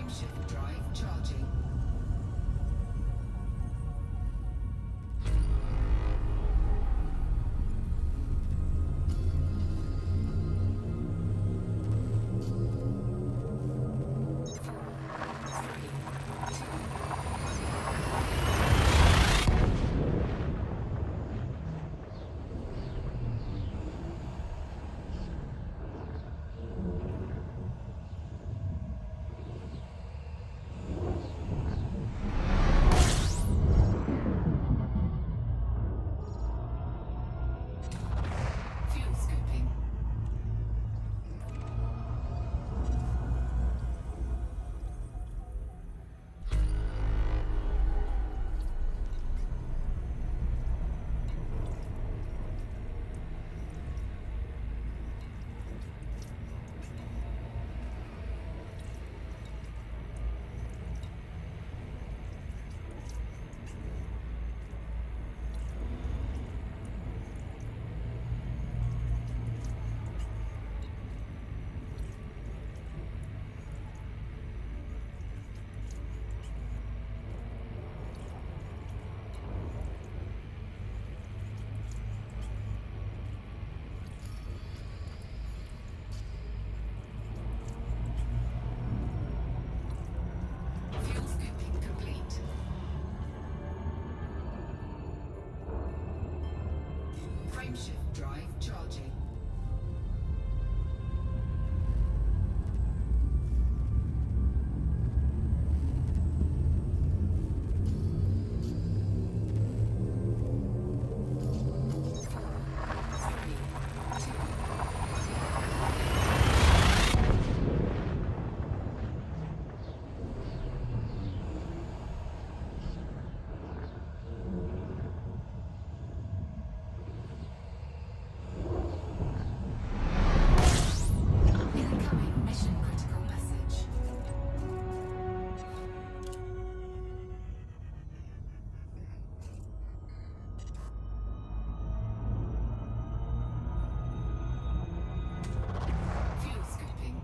Frameshift drive charging. Fuel scooping. Fuel scooping complete. Frameshift drive charging. Incoming mission critical message. Fuel scooping.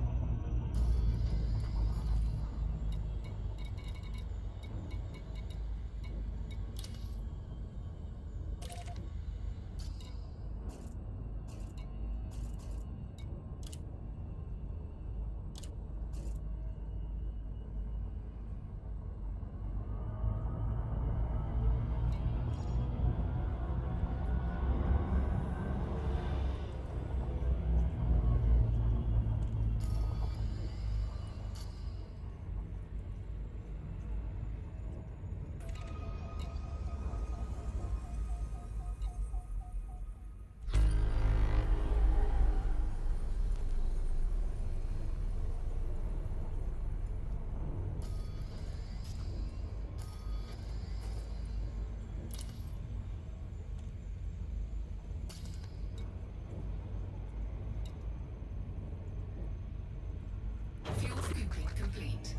Fuel scooping complete.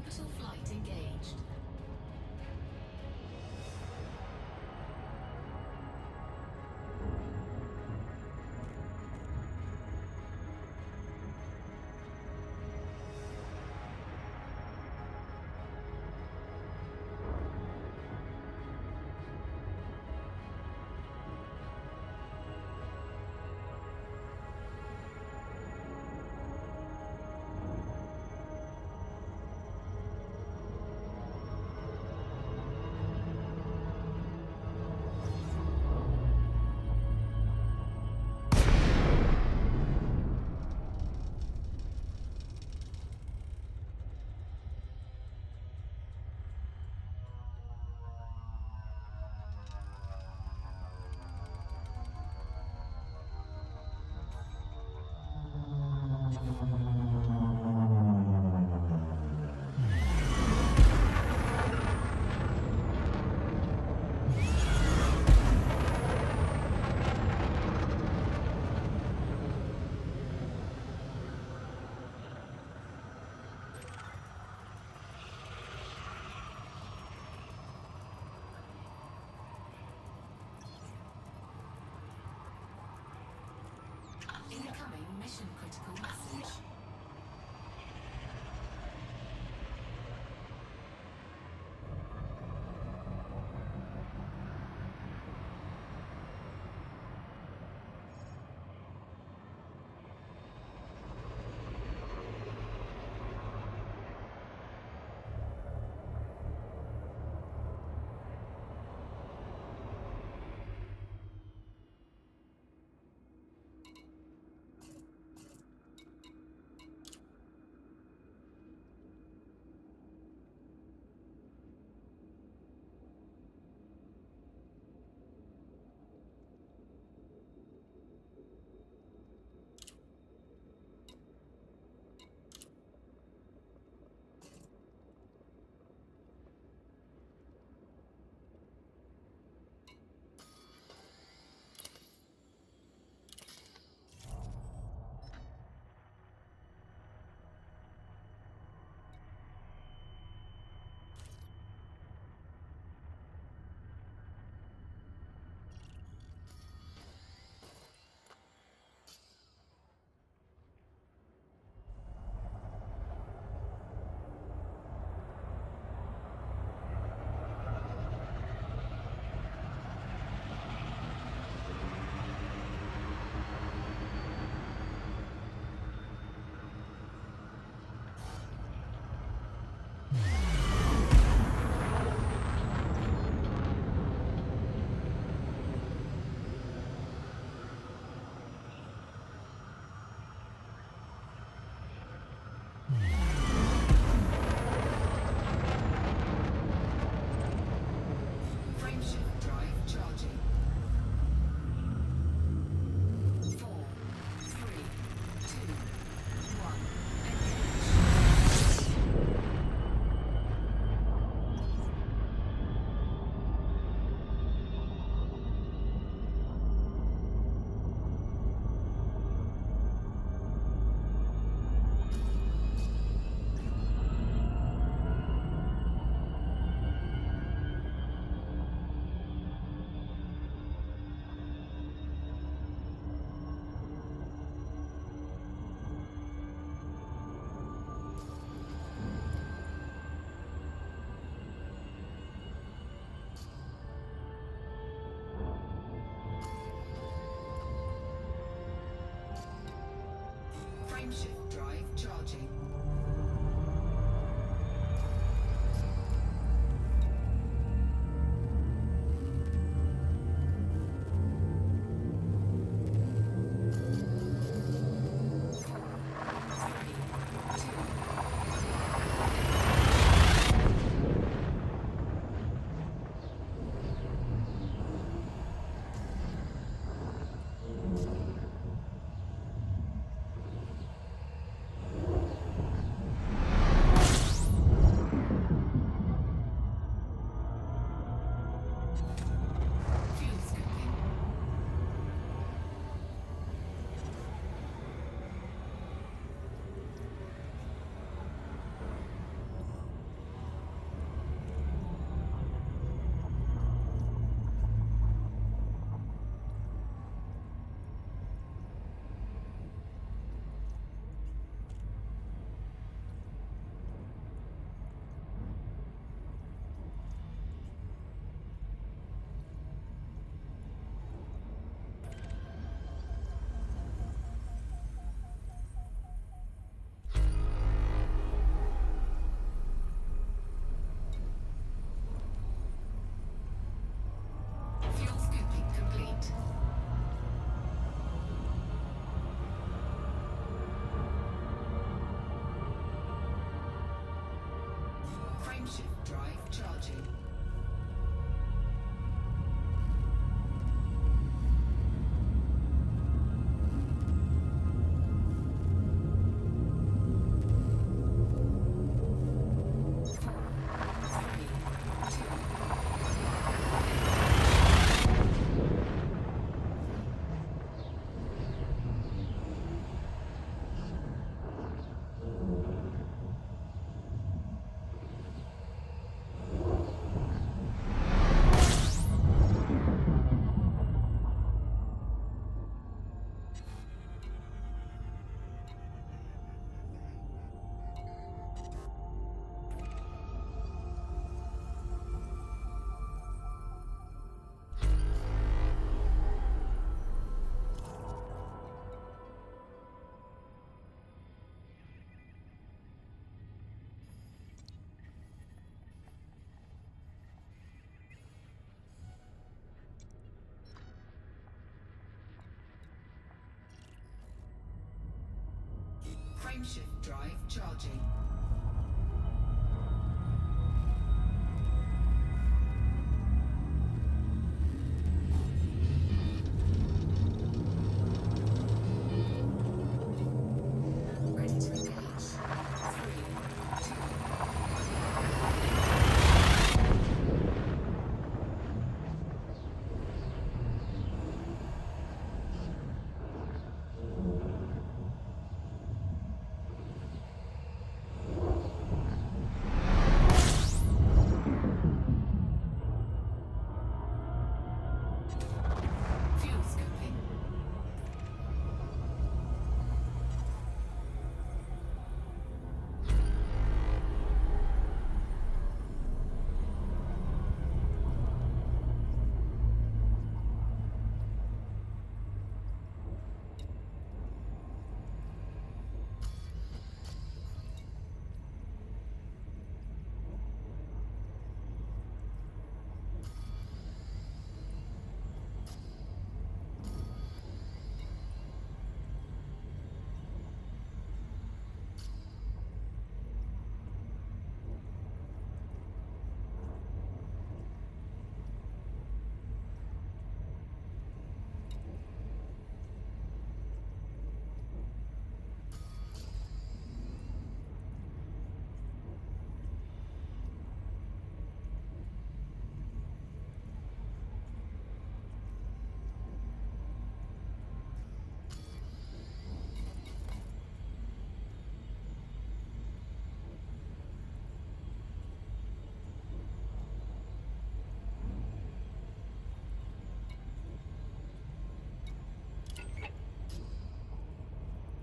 Orbital flight engaged. Incoming mission critical message. Frameshift drive charging. 4, 3, 2, 1. Engage. Frameshift drive charging. Frameshift drive charging. Frameshift drive charging. Ready to engage. 3, 2, fuel scoping.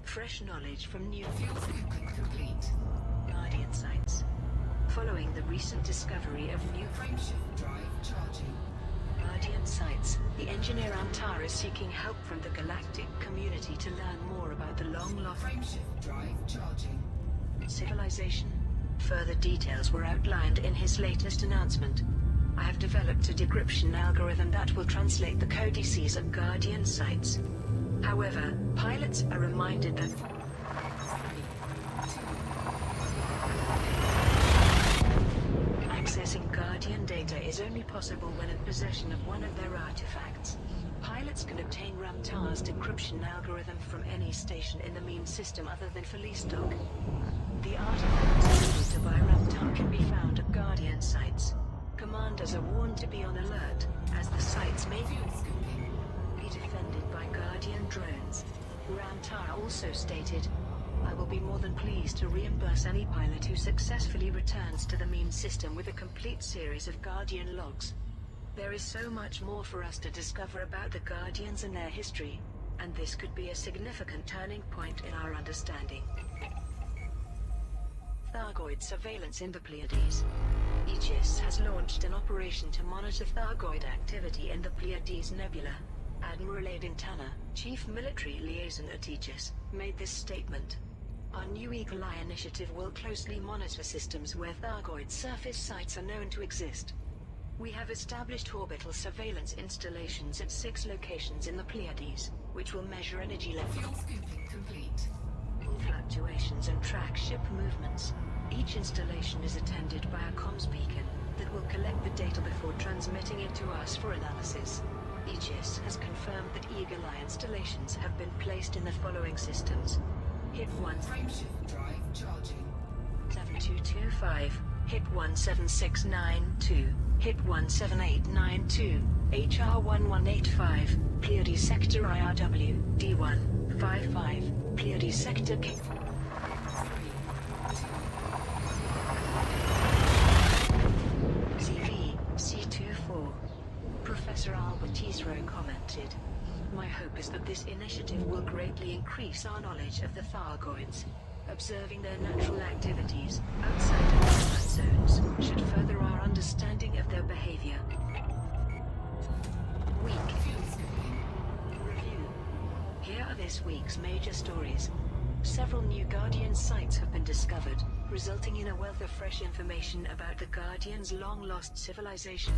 Fresh knowledge from new Fuel scoping complete. Guardian sites. Following the recent discovery of new Frameshift drive charging. Guardian sites, the engineer Antar is seeking help from the galactic community to learn more about the long-lost Frameshift drive charging. civilization. Further details were outlined in his latest announcement. I have developed a decryption algorithm that will translate the codices of Guardian sites. However, pilots are reminded that accessing Guardian data is only possible when in possession of one of their artifacts. Pilots can obtain Ramtar's decryption algorithm from any station in the Meme system other than Felistock. The artifacts needed to buy Ramtar can be found at Guardian sites. Commanders are warned to be on alert, as the sites may Fuel scoping. be defended by Guardian drones. Ramtar also stated, "I will be more than pleased to reimburse any pilot who successfully returns to the Meme system with a complete series of Guardian logs. There is so much more for us to discover about the Guardians and their history, and this could be a significant turning point in our understanding." Thargoid surveillance in the Pleiades. Aegis has launched an operation to monitor Thargoid activity in the Pleiades Nebula. Admiral Aiden Tanner, Chief Military Liaison at Aegis, made this statement. "Our new Eagle Eye initiative will closely monitor systems where Thargoid surface sites are known to exist. We have established orbital surveillance installations at 6 locations in the Pleiades, which will measure energy levels, Fuel scoping complete. fluctuations and track ship movements. Each installation is attended by a comms beacon that will collect the data before transmitting it to us for analysis. Aegis has confirmed that Eagle Eye installations have been placed in the following systems. HIP 1 Frameshift drive charging. 7225, HIP 17692, HIP 17892, HR 1185, Pleiades Sector IRW, D1, 55, Pleiades Sector K. CV, C24. Professor Albert Isro commented, "My hope is that this initiative will greatly increase our knowledge of the Thargoids. Observing their natural activities outside of combat zones should further our understanding of their behavior." Week Fuel scooping. Review. Here are this week's major stories. Several new Guardian sites have been discovered, resulting in a wealth of fresh information about the Guardian's long-lost civilization.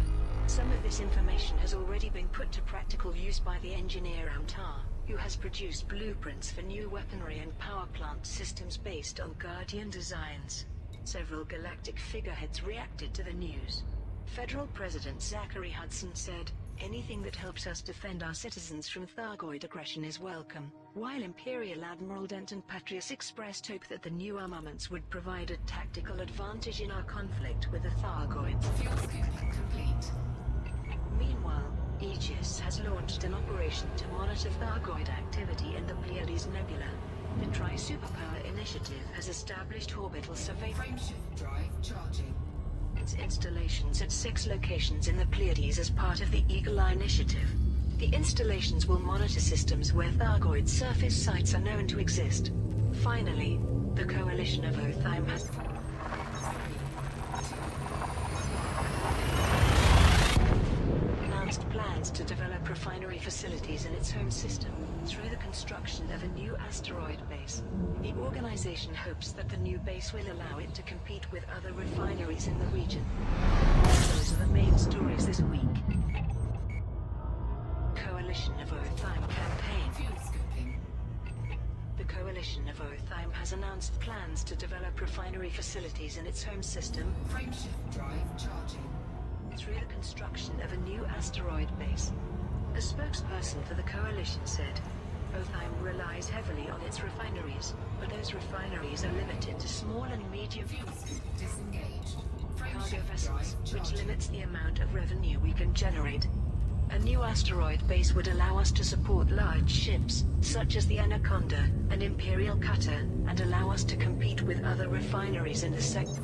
Some of this information has already been put to practical use by the engineer Amtar, who has produced blueprints for new weaponry and power plant systems based on Guardian designs. Several galactic figureheads reacted to the news. Federal President Zachary Hudson said, "Anything that helps us defend our citizens from Thargoid aggression is welcome," while Imperial Admiral Denton Patrius expressed hope that the new armaments would provide a tactical advantage in our conflict with the Thargoids. Fuel scooping complete. Meanwhile, Aegis has launched an operation to monitor Thargoid activity in the Pleiades Nebula. The Tri-Superpower Initiative has established orbital surveillance Frameshift drive charging. installations at 6 locations in the Pleiades as part of the Eagle Eye Initiative. The installations will monitor systems where Thargoid surface sites are known to exist. Finally, the Coalition of Otheim has announced plans to develop refinery facilities in its home system through the construction of a new asteroid base. The organization hopes that the new base will allow it to compete with other refineries in the region. Those are the main stories this week. Coalition of Otheim campaign. Fuel scooping. The Coalition of Otheim has announced plans to develop refinery facilities in its home system Frameshift drive charging. through the construction of a new asteroid base. A spokesperson for the coalition said, "Otheim relies heavily on its refineries, but those refineries are limited to small and medium Fuel scoop disengaged. cargo Frameshift vessels, drive which charging. limits the amount of revenue we can generate. A new asteroid base would allow us to support large ships, such as the Anaconda and Imperial Cutter, and allow us to compete with other refineries in the sector."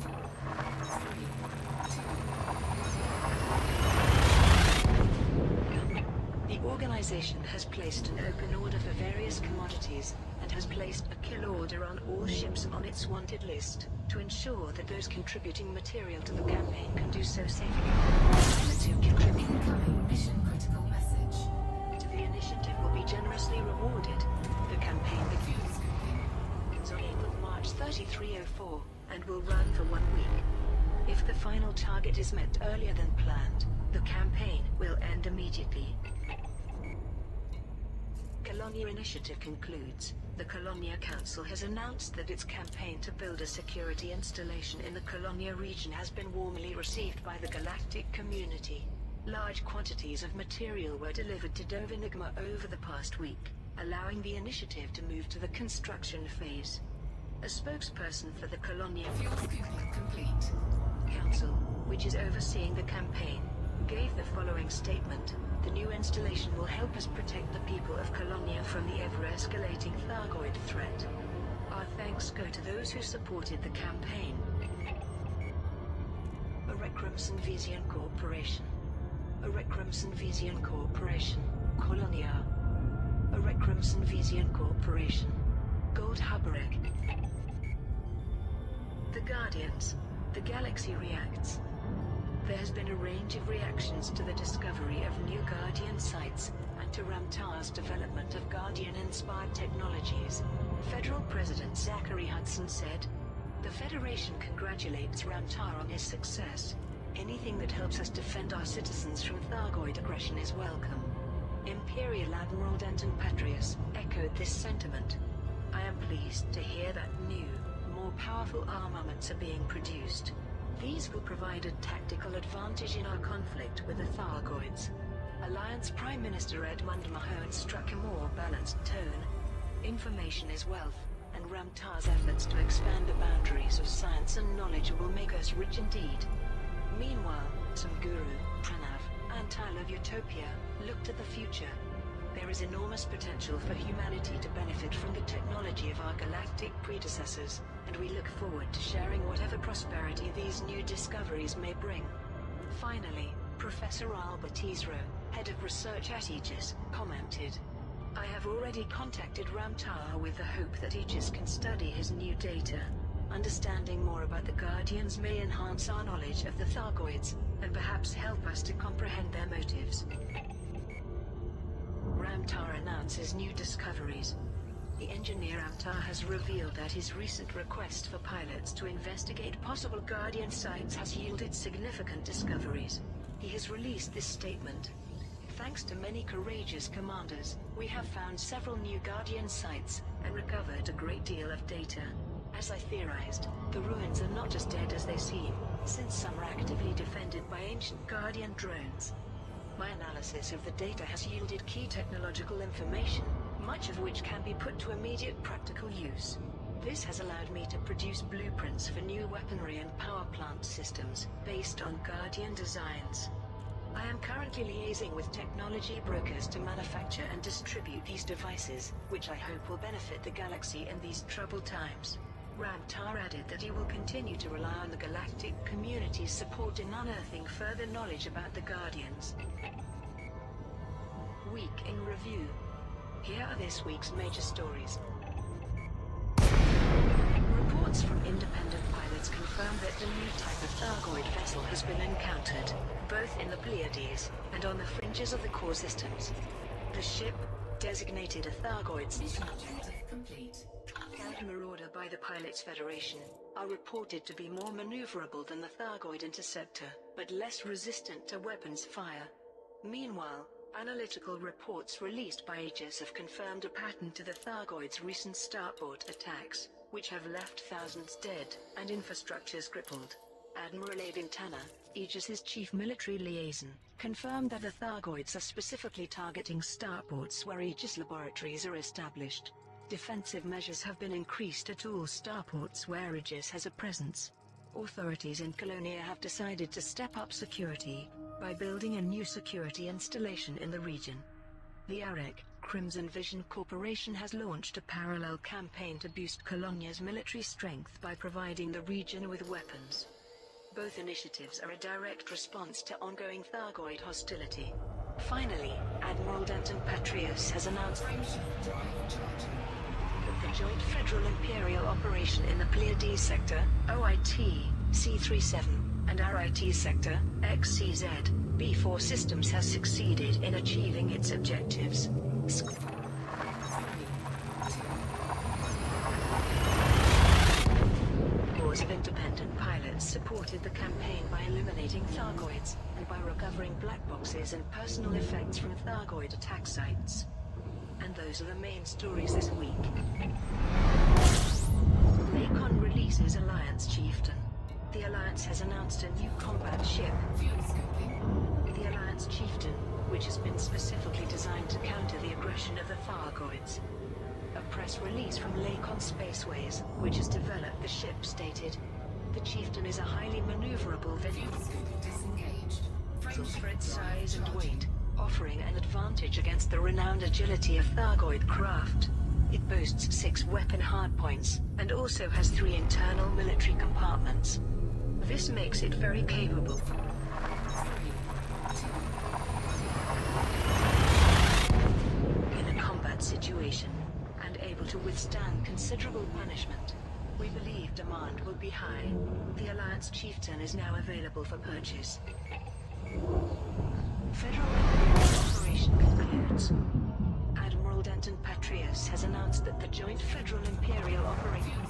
The organization has placed an open order for various commodities and has placed a kill order on all ships on its wanted list to ensure that those contributing material to the campaign can do so safely. Pilots who contribute Incoming mission critical message. to the initiative will be generously rewarded. The campaign Fuel scooping. begins on March 3304 and will run for 1 week. If the final target is met earlier than planned, the campaign will end immediately. Colonia Initiative concludes. The Colonia Council has announced that its campaign to build a security installation in the Colonia region has been warmly received by the galactic community. Large quantities of material were delivered to Dove Enigma over the past week, allowing the initiative to move to the construction phase. A spokesperson for the Colonia Fuel scooping complete. Council, which is overseeing the campaign, gave the following statement: "The new installation will help us protect the people of Colonia from the ever-escalating Thargoid threat. Our thanks go to those who supported the campaign." Erecrimson Vision Corporation. Erecrimson Vision Corporation, Colonia. Erecrimson Vision Corporation, Gold Habereg. The Guardians. The galaxy reacts. There has been a range of reactions to the discovery of new Guardian sites, and to Ramtar's development of Guardian-inspired technologies. Federal President Zachary Hudson said, "The Federation congratulates Ramtar on his success. Anything that helps us defend our citizens from Thargoid aggression is welcome." Imperial Admiral Denton Patrius echoed this sentiment. "I am pleased to hear that new, more powerful armaments are being produced. These will provide a tactical advantage in our conflict with the Thargoids. Alliance Prime Minister Edmund Mahone struck a more balanced tone. Information is wealth, and Ramtar's efforts to expand the boundaries of science and knowledge will make us rich indeed. Meanwhile, Samguru, Pranav, and Tile of Utopia look to the future. There is enormous potential for humanity to benefit from the technology of our galactic predecessors, and we look forward to sharing whatever prosperity these new discoveries may bring. Finally, Professor Albert Isro, head of research at Aegis, commented, "I have already contacted Ramtar with the hope that Aegis can study his new data. Understanding more about the Guardians may enhance our knowledge of the Thargoids, and perhaps help us to comprehend their motives." Ramtar announces new discoveries. The engineer Ramtar has revealed that his recent request for pilots to investigate possible Guardian sites has yielded significant discoveries. He has released this statement. "Thanks to many courageous commanders, we have found several new Guardian sites, and recovered a great deal of data. As I theorized, the ruins are not as dead as they seem, since some are actively defended by ancient Guardian drones. My analysis of the data has yielded key technological information, much of which can be put to immediate practical use. This has allowed me to produce blueprints for new weaponry and power plant systems, based on Guardian designs. I am currently liaising with technology brokers to manufacture and distribute these devices, which I hope will benefit the galaxy in these troubled times." Ramtar added that he will continue to rely on the galactic community's support in unearthing further knowledge about the Guardians. Week in Review. Here are this week's major stories. Reports from independent pilots confirm that the new type of Thargoid vessel has been encountered, both in the Pleiades and on the fringes of the core systems. The ship, designated a Thargoid's Mission objective complete. Marauder by the Pilots Federation, are reported to be more maneuverable than the Thargoid Interceptor, but less resistant to weapons fire. Meanwhile, analytical reports released by Aegis have confirmed a pattern to the Thargoid's recent starport attacks, which have left thousands dead and infrastructures crippled. Admiral Aiden Tanner, Aegis's chief military liaison, confirmed that the Thargoids are specifically targeting starports where Aegis laboratories are established. Defensive measures have been increased at all starports where Aegis has a presence. Authorities in Colonia have decided to step up security by building a new security installation in the region. The AREC, Crimson Vision Corporation, has launched a parallel campaign to boost Colonia's military strength by providing the region with weapons. Both initiatives are a direct response to ongoing Thargoid hostility. Finally, Admiral Denton Patrius has announced that the Joint Federal Imperial Operation in the Pleiades Sector, OIT, C-37, and RIT Sector, XCZ, B4 Systems has succeeded in achieving its objectives. Scores of independent pilots supported the campaign by eliminating Thargoids, and by recovering black boxes and personal effects from Thargoid attack sites. And those are the main stories this week. Lakon releases Alliance Chieftain. The Alliance has announced a new combat ship. The Alliance Chieftain, which has been specifically designed to counter the aggression of the Thargoids. A press release from Lakon Spaceways, which has developed the ship, stated, "The Chieftain is a highly maneuverable vessel for its size and weight, offering an advantage against the renowned agility of Thargoid craft. It boasts 6 weapon hardpoints, and also has 3 internal military compartments. This makes it very capable in a combat situation, and able to withstand considerable punishment. We believe demand will be high. The Alliance Chieftain is now available for purchase." Federal operation concludes. Admiral Denton Patrius has announced that the Joint Federal Imperial Operation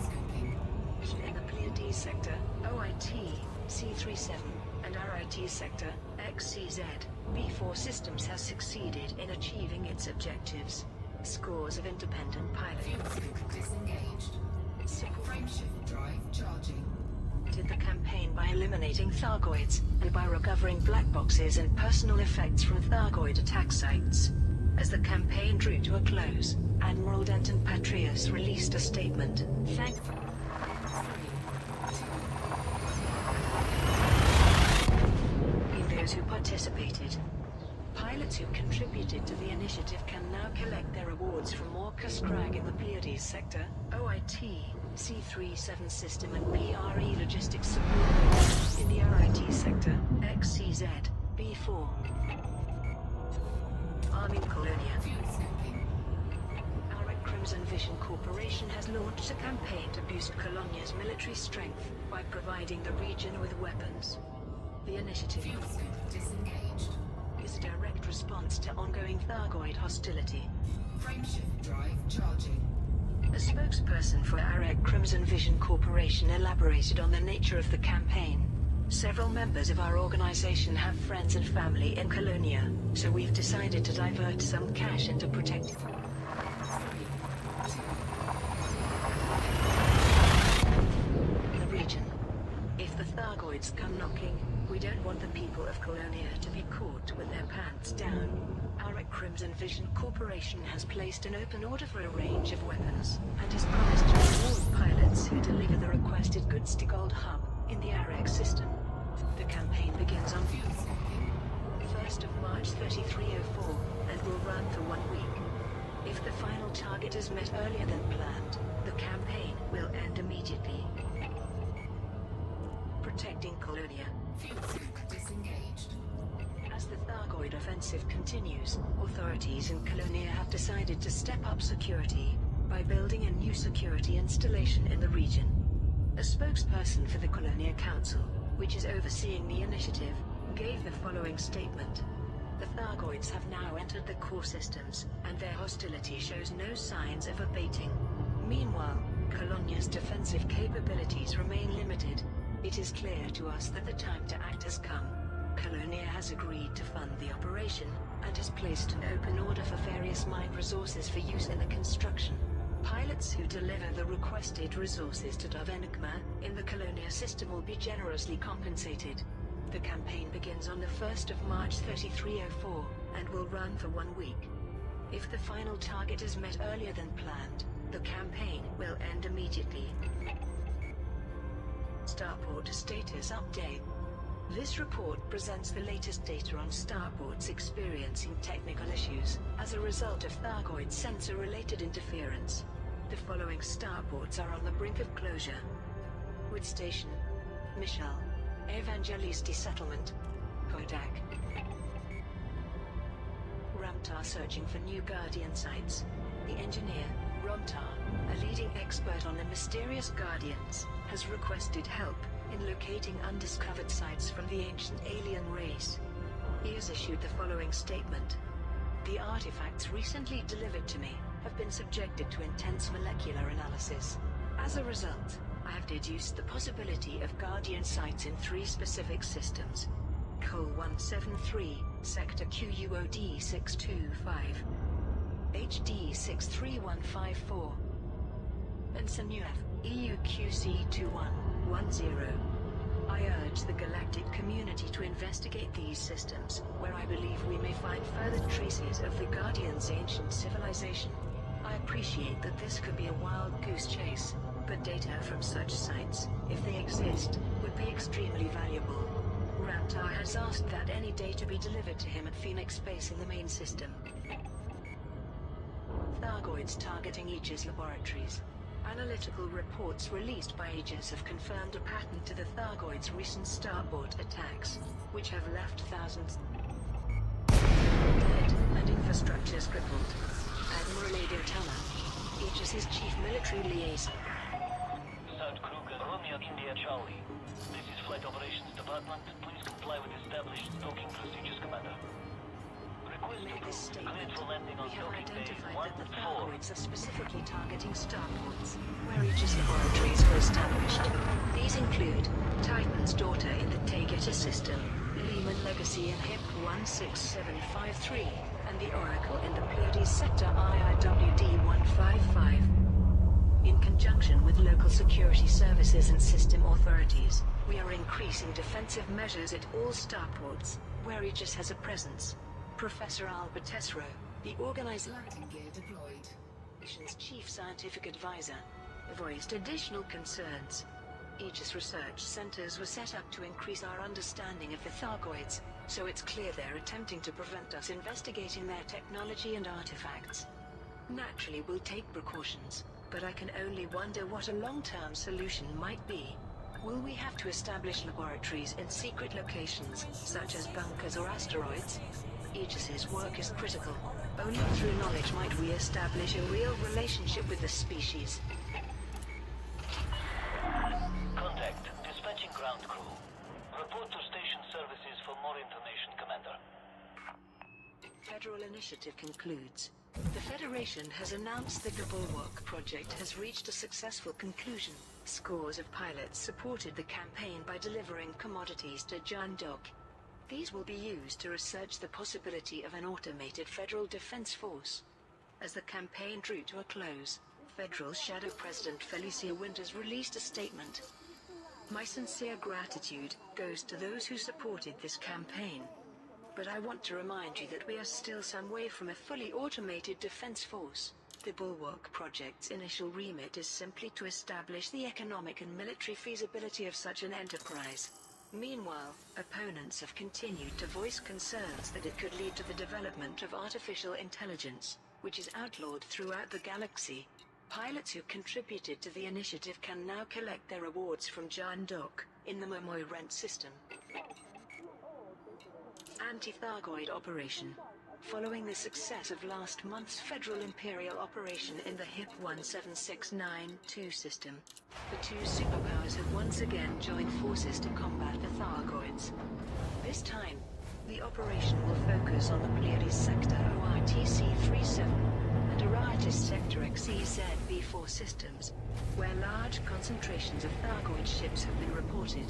in the Pleiades Sector, OIT, C-37, and RIT Sector, XCZ, B4 Systems has succeeded in achieving its objectives. Scores of independent pilots. Frameshift drive charging. Did the campaign by eliminating Thargoids and by recovering black boxes and personal effects from Thargoid attack sites. As the campaign drew to a close, Admiral Denton Patrius released a statement. In those who participated, pilots who contributed to the initiative can now collect their awards from Orcus Crag in the Pleiades sector, OIT, C-37 system and PRE logistics support in the RIT sector, XCZ, B4. Arming Colonia. Arek Crimson Vision Corporation has launched a campaign to boost Colonia's military strength by providing the region with weapons. The initiative Disengaged. is a direct response to ongoing Thargoid hostility. Frameshift drive charging. A spokesperson for Arek Crimson Vision Corporation elaborated on the nature of the campaign. Several members of our organization have friends and family in Colonia, so we've decided to divert some cash into protecting the region. If the Thargoids come knocking, we don't want the people of Colonia to be caught with their pants down. Arek Crimson Vision Corporation has placed an open order for a range of weapons, and has promised to reward pilots who deliver the requested goods to Gold Hub in the Arek system. The campaign begins on 1st of March 3304 and will run for 1 week. If the final target is met earlier than planned, the campaign will end immediately. Protecting Colonia. Disengaged. As the Thargoid offensive continues, authorities in Colonia have decided to step up security by building a new security installation in the region. A spokesperson for the Colonia Council, which is overseeing the initiative, gave the following statement. The Thargoids have now entered the core systems, and their hostility shows no signs of abating. Meanwhile, Colonia's defensive capabilities remain limited. It is clear to us that the time to act has come. Colonia has agreed to fund the operation, and has placed an open order for various mine resources for use in the construction. Pilots who deliver the requested resources to Dove Enigma in the Colonia system will be generously compensated. The campaign begins on the 1st of March 3304 and will run for 1 week. If the final target is met earlier than planned, the campaign will end immediately. Starport status update. This report presents the latest data on starports experiencing technical issues as a result of Thargoid sensor-related interference. The following starports are on the brink of closure: Wood Station, Michel, Evangelisti Settlement, Kodak. Ramtar searching for new Guardian sites. The engineer, Ramtar, a leading expert on the mysterious Guardians, has requested help in locating undiscovered sites from the ancient alien race. He has issued the following statement. The artifacts recently delivered to me have been subjected to intense molecular analysis. As a result, I have deduced the possibility of Guardian sites in 3 specific systems. Col 173, Sector QUOD 625, HD 63154, and Sanuef, EUQC 2110. I urge the galactic community to investigate these systems, where I believe we may find further traces of the Guardian's ancient civilization. I appreciate that this could be a wild goose chase, but data from such sites, if they exist, would be extremely valuable. Ramtar has asked that any data be delivered to him at Phoenix Base in the main system. Thargoids targeting Aegis laboratories. Analytical reports released by Aegis have confirmed a pattern to the Thargoids' recent starboard attacks, which have left thousands dead and infrastructures crippled. Admiral Aiden Tanner, Aegis' chief military liaison. South Kruger, Romeo India Charlie. This is Flight Operations Department. Please comply with established docking procedures, Commander. Made this statement, we have identified that the Thargoids are specifically targeting starports, where Aegis laboratories were established. These include Titan's daughter in the Taygeta system, Lehman Legacy in HIP 16753, and the Oracle in the Pleiades sector IIWD 155. In conjunction with local security services and system authorities, we are increasing defensive measures at all starports, where Aegis has a presence. Professor Albert Tesro, the organization's Landing gear deployed. chief scientific advisor, voiced additional concerns. Aegis research centers were set up to increase our understanding of the Thargoids, so it's clear they're attempting to prevent us investigating their technology and artifacts. Naturally, we'll take precautions, but I can only wonder what a long-term solution might be. Will we have to establish laboratories in secret locations, such as bunkers or asteroids? Aegis's work is critical. Only through knowledge might we establish a real relationship with the species. Contact. Dispatching ground crew. Report to station services for more information, Commander. Federal initiative concludes. The Federation has announced that the Bulwark project has reached a successful conclusion. Scores of pilots supported the campaign by delivering commodities to Jandok. These will be used to research the possibility of an automated federal defense force. As the campaign drew to a close, Federal Shadow President Felicia Winters released a statement. My sincere gratitude goes to those who supported this campaign. But I want to remind you that we are still some way from a fully automated defense force. The Bulwark project's initial remit is simply to establish the economic and military feasibility of such an enterprise. Meanwhile, opponents have continued to voice concerns that it could lead to the development of artificial intelligence, which is outlawed throughout the galaxy. Pilots who contributed to the initiative can now collect their rewards from Jandok, in the Momoy Rent system. Anti-Thargoid Operation. Following the success of last month's Federal Imperial operation in the HIP 17692 system, the two superpowers have once again joined forces to combat the Thargoids. This time, the operation will focus on the Pleiades Sector OITC-37 and Aratus Sector XEZ-B4 systems, where large concentrations of Thargoid ships have been reported.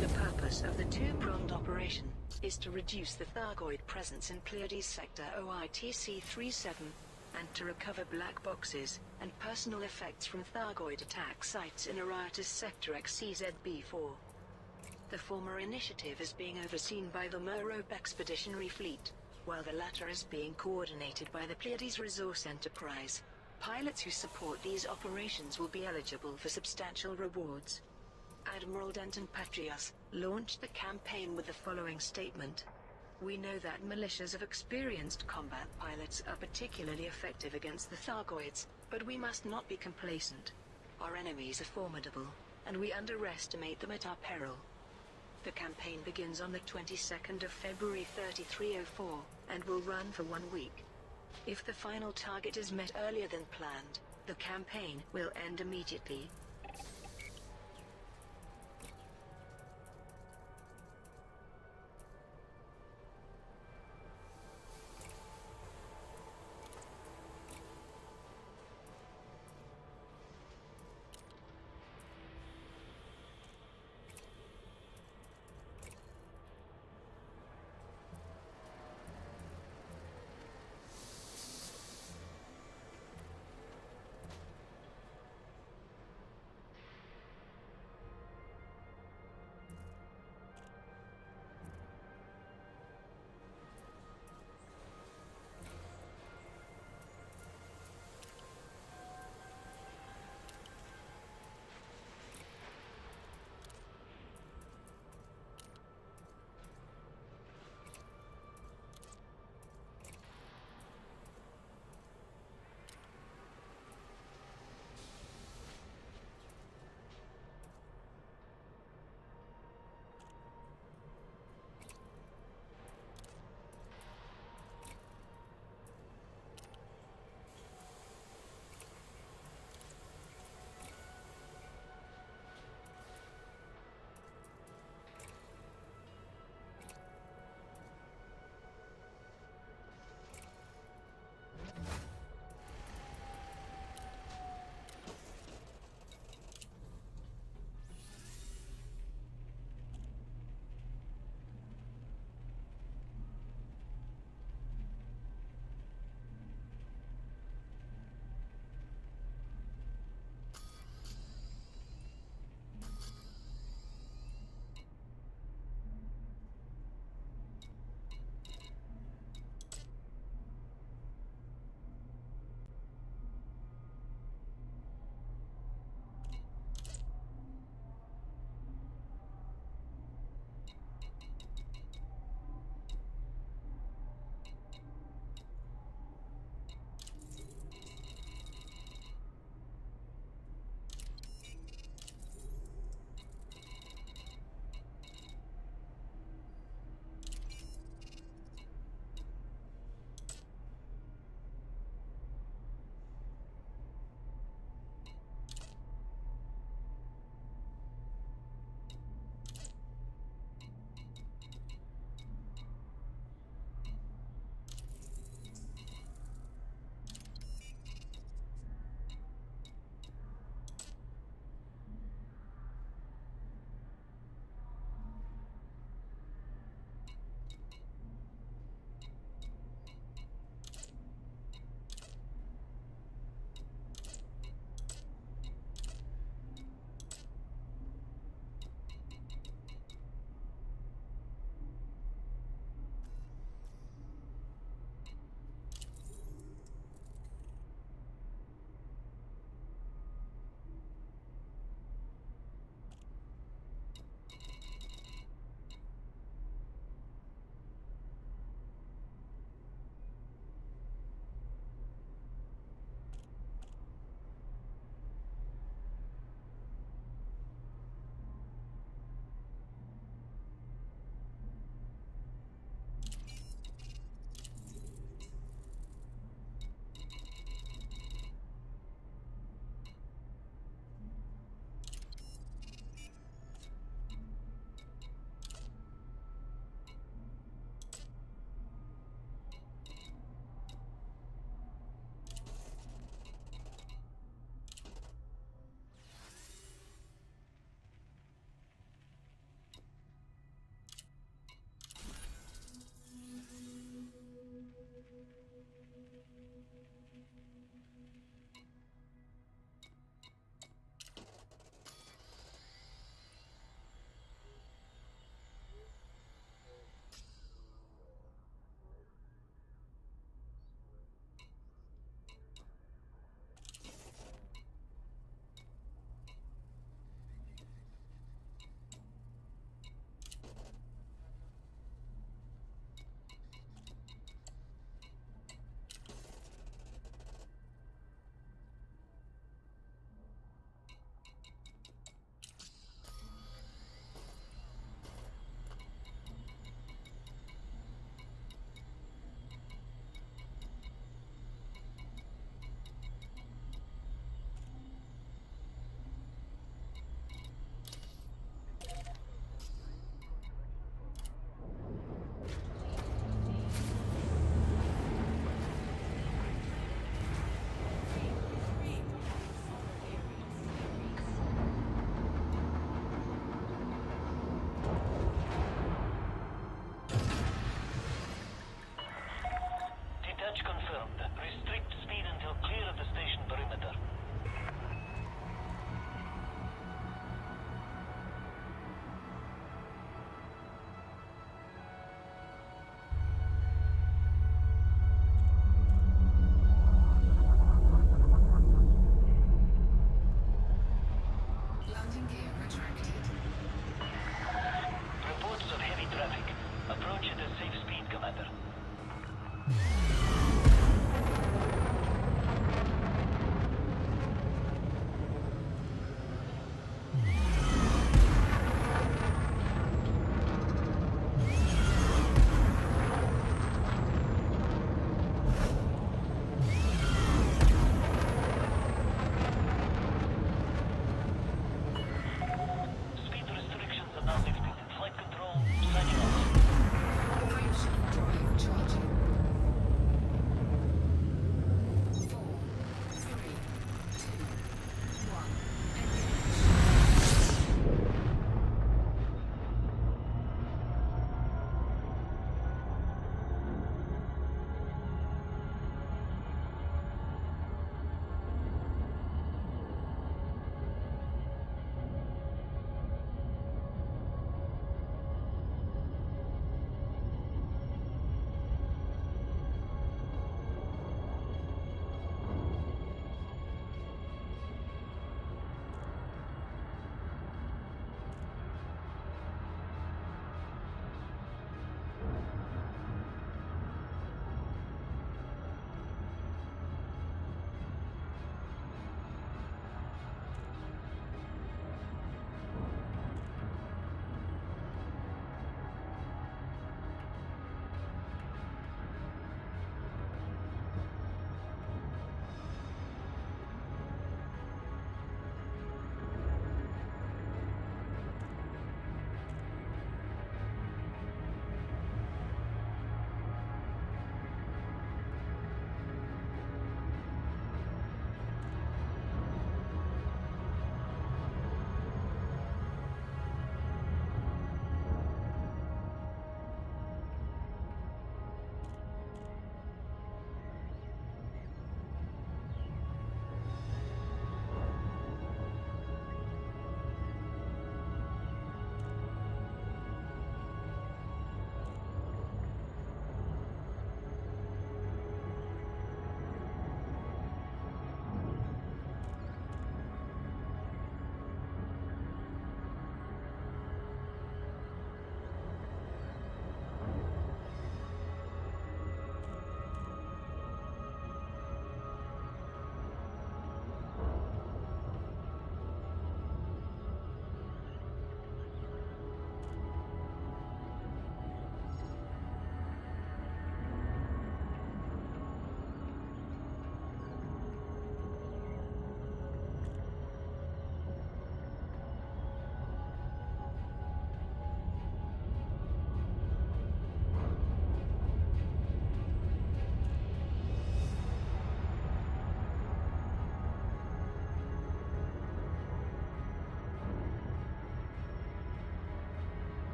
The purpose of the two-pronged operation is to reduce the Thargoid presence in Pleiades Sector OITC-37 and to recover black boxes and personal effects from Thargoid attack sites in Aratus Sector XEZ-B4. The former initiative is being overseen by the Merope Expeditionary Fleet, while the latter is being coordinated by the Pleiades Resource Enterprise. Pilots who support these operations will be eligible for substantial rewards. Admiral Denton Patrias launched the campaign with the following statement. We know that militias of experienced combat pilots are particularly effective against the Thargoids, but we must not be complacent. Our enemies are formidable, and we underestimate them at our peril. The campaign begins on the 22nd of February 3304, and will run for 1 week. If the final target is met earlier than planned, the campaign will end immediately.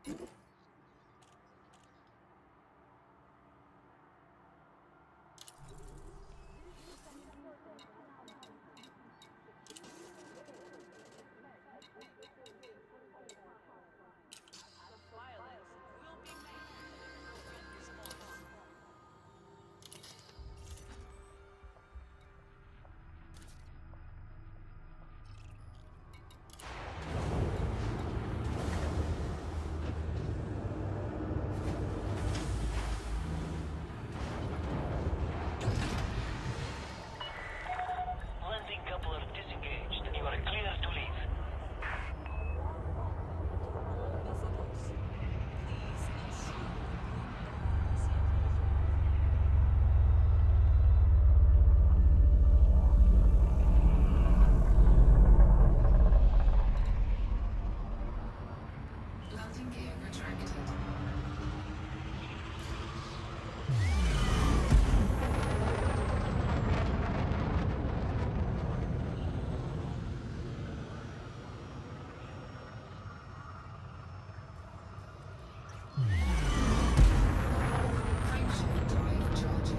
Landing coupler disengaged. You are clear to leave. Landing gear retracted. Frameshift drive charging.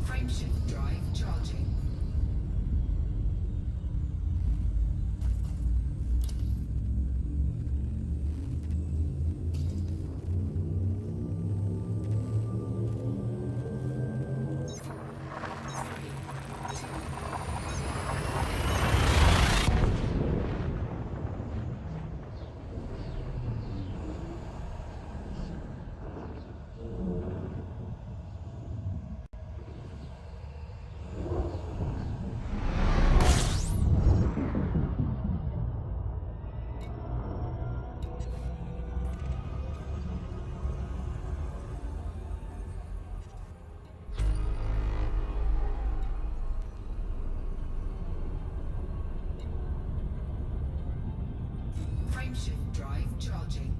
Frameshift drive charging. Frameshift drive charging.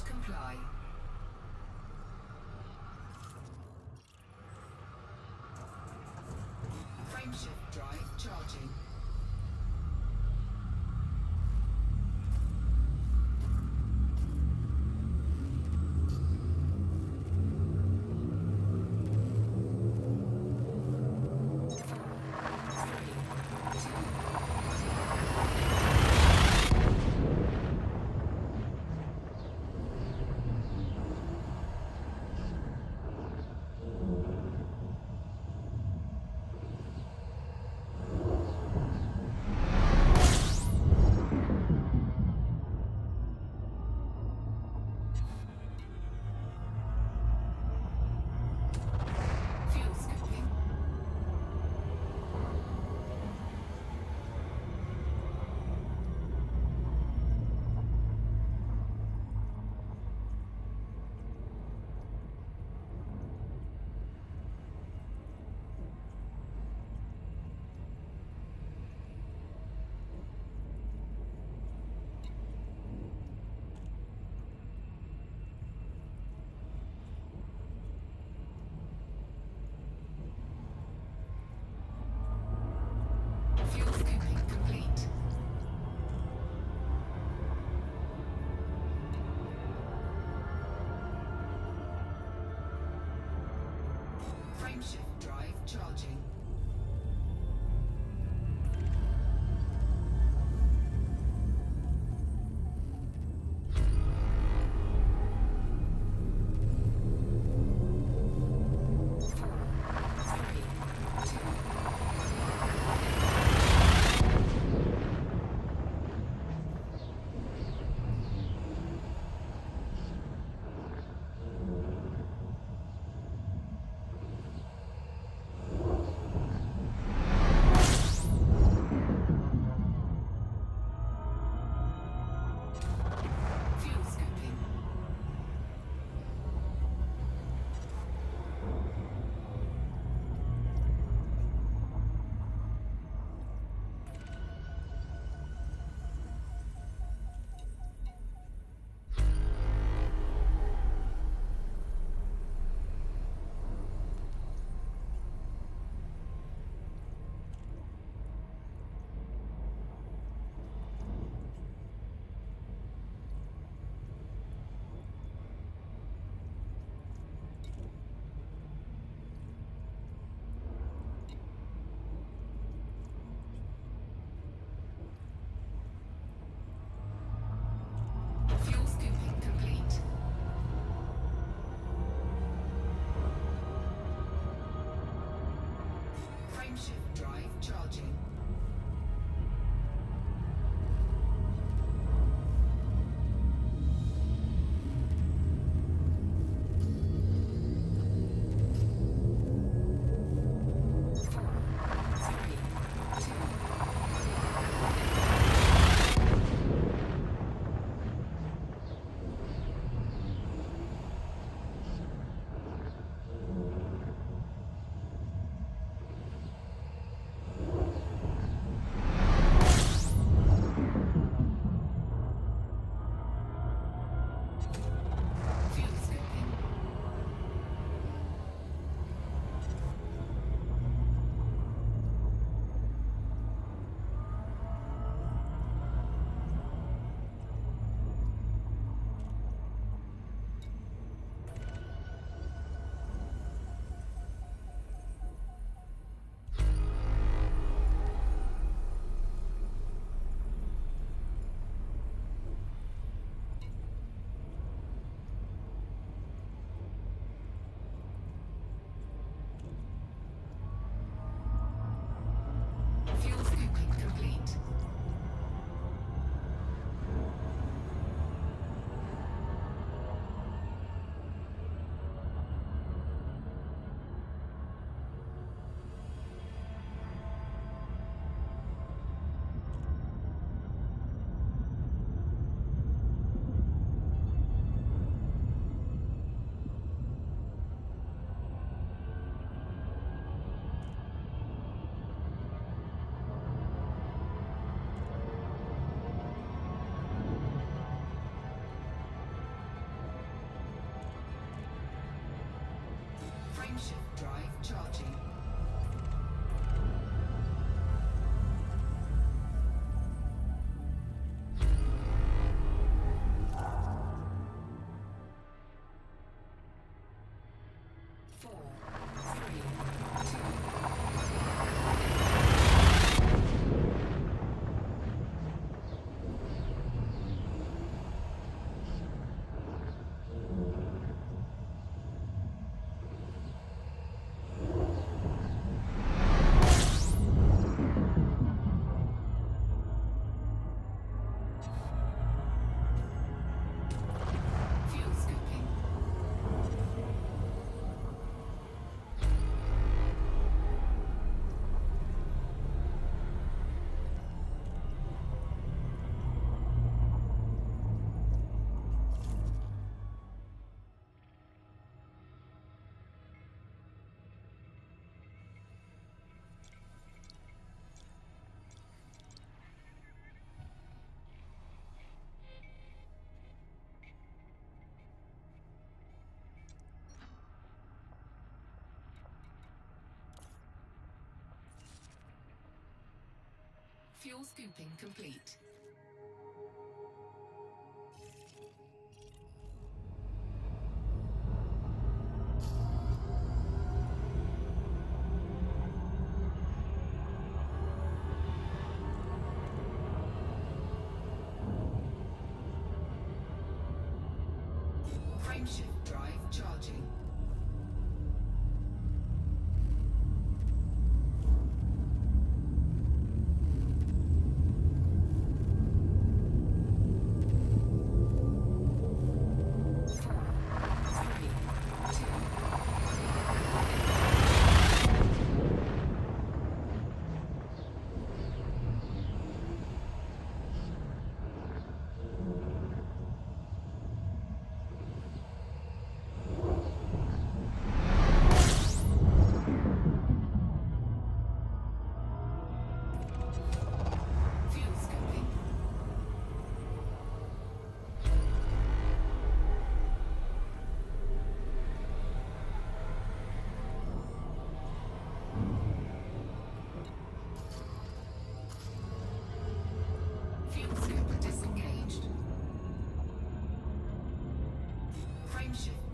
comply. Frameshift drive charging. Fuel scooping. Fuel scooping complete. Frameshift drive charging. Frameshift drive charging. Four, three, two, fuel scooping. Fuel scooping complete. Frameshift drive charging. Fuel scooping. Fuel scoop disengaged. Frameshift